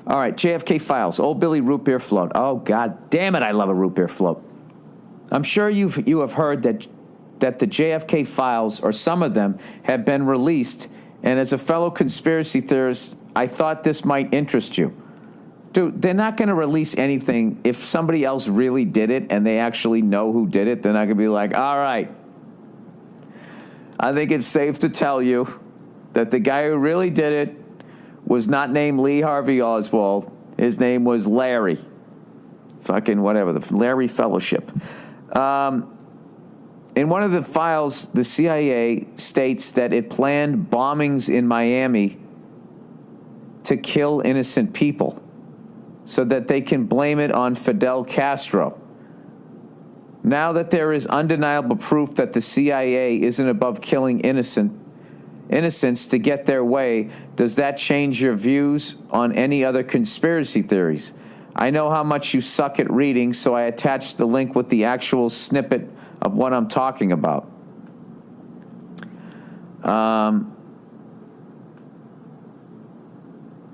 All right, JFK files. Old Billy root beer float. Oh, God damn it, I love a root beer float. I'm sure you have heard that the JFK files, or some of them, have been released, and as a fellow conspiracy theorist, I thought this might interest you. Dude, they're not going to release anything. If somebody else really did it and they actually know who did it, they're not going to be like, all right, I think it's safe to tell you that the guy who really did it was not named Lee Harvey Oswald. His name was Larry. Fucking whatever, the Larry Fellowship. In one of the files, the CIA states that it planned bombings in Miami to kill innocent people so that they can blame it on Fidel Castro. Now that there is undeniable proof that the CIA isn't above killing innocents to get their way, does that change your views on any other conspiracy theories? I know how much you suck at reading, so I attached the link with the actual snippet of what I'm talking about.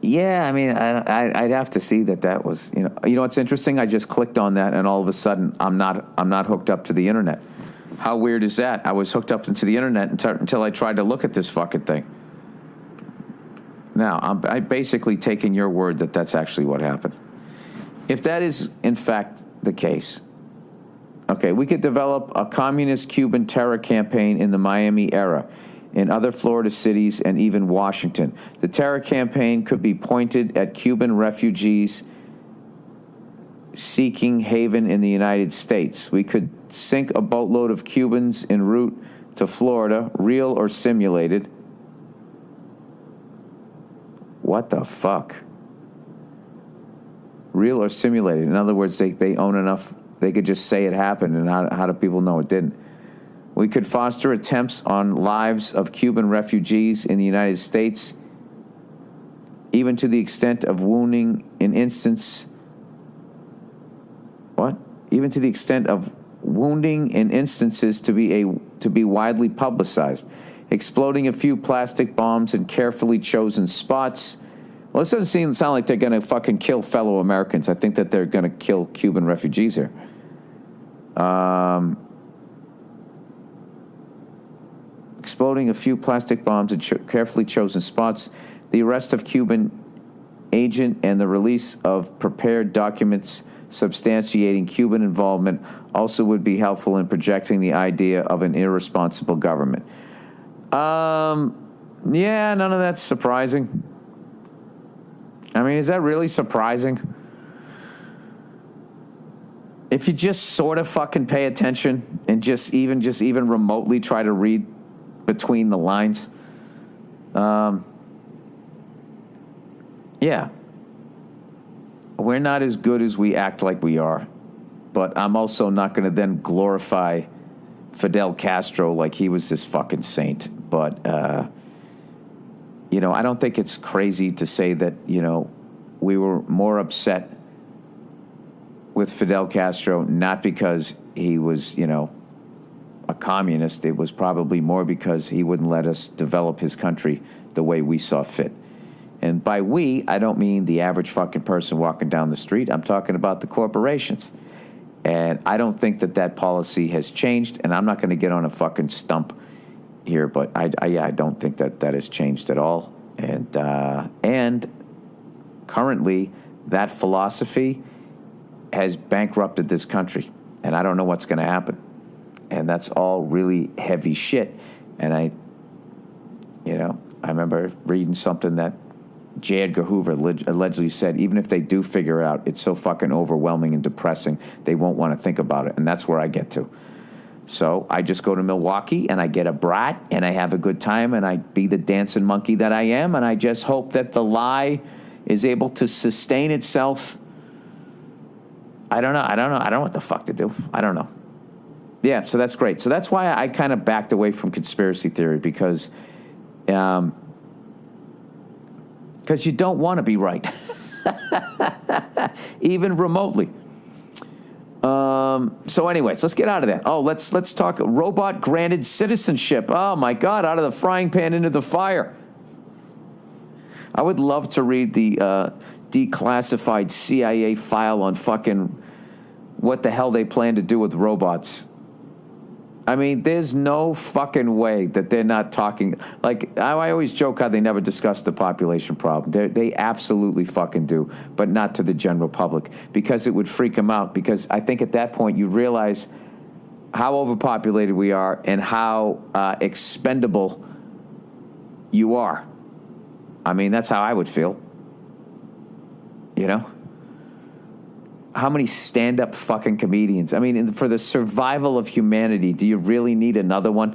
Yeah, I mean, I'd have to see that was, you know what's interesting? I just clicked on that, and all of a sudden, I'm not hooked up to the internet. How weird is that? I was hooked up into the internet until I tried to look at this fucking thing. Now, I'm basically taking your word that that's actually what happened. If that is, in fact, the case, okay, we could develop a communist Cuban terror campaign in the Miami era, in other Florida cities, and even Washington. The terror campaign could be pointed at Cuban refugees seeking haven in the United States. We could sink a boatload of Cubans en route to Florida, real or simulated. What the fuck? Real or simulated. In other words, they own enough, they could just say it happened, and how do people know it didn't? We could foster attempts on lives of Cuban refugees in the United States, even to the extent of wounding in instances to be widely publicized, exploding a few plastic bombs in carefully chosen spots. Well, this doesn't sound like they're going to fucking kill fellow Americans. I think that they're going to kill Cuban refugees here. Exploding a few plastic bombs in carefully chosen spots, the arrest of Cuban agent, and the release of prepared documents substantiating Cuban involvement also would be helpful in projecting the idea of an irresponsible government. Yeah, none of that's surprising. I mean, is that really surprising? If you just sort of fucking pay attention and just even remotely try to read between the lines, yeah. We're not as good as we act like we are, but I'm also not going to then glorify Fidel Castro like he was this fucking saint. But, I don't think it's crazy to say that, we were more upset with Fidel Castro, not because he was, a communist. It was probably more because he wouldn't let us develop his country the way we saw fit. And by we, I don't mean the average fucking person walking down the street. I'm talking about the corporations. And I don't think that policy has changed, and I'm not going to get on a fucking stump here, but I don't think that has changed at all. And currently, that philosophy has bankrupted this country, and I don't know what's going to happen. And that's all really heavy shit. And I remember reading something that J. Edgar Hoover allegedly said, even if they do figure it out, it's so fucking overwhelming and depressing, they won't want to think about it. And that's where I get to. So I just go to Milwaukee, and I get a brat, and I have a good time, and I be the dancing monkey that I am, and I just hope that the lie is able to sustain itself. I don't know what the fuck to do. I don't know. Yeah, so that's great. So that's why I kind of backed away from conspiracy theory, because you don't want to be right, even remotely. So anyways, let's get out of that. Oh, let's talk robot granted citizenship. Oh my God, out of the frying pan into the fire. I would love to read the declassified CIA file on fucking what the hell they plan to do with robots. I mean, there's no fucking way that they're not talking. Like, I always joke how they never discuss the population problem. They absolutely fucking do, but not to the general public, because it would freak them out. Because I think at that point you realize how overpopulated we are and how expendable you are. I mean, that's how I would feel. You know? How many stand-up fucking comedians? I mean, for the survival of humanity, do you really need another one?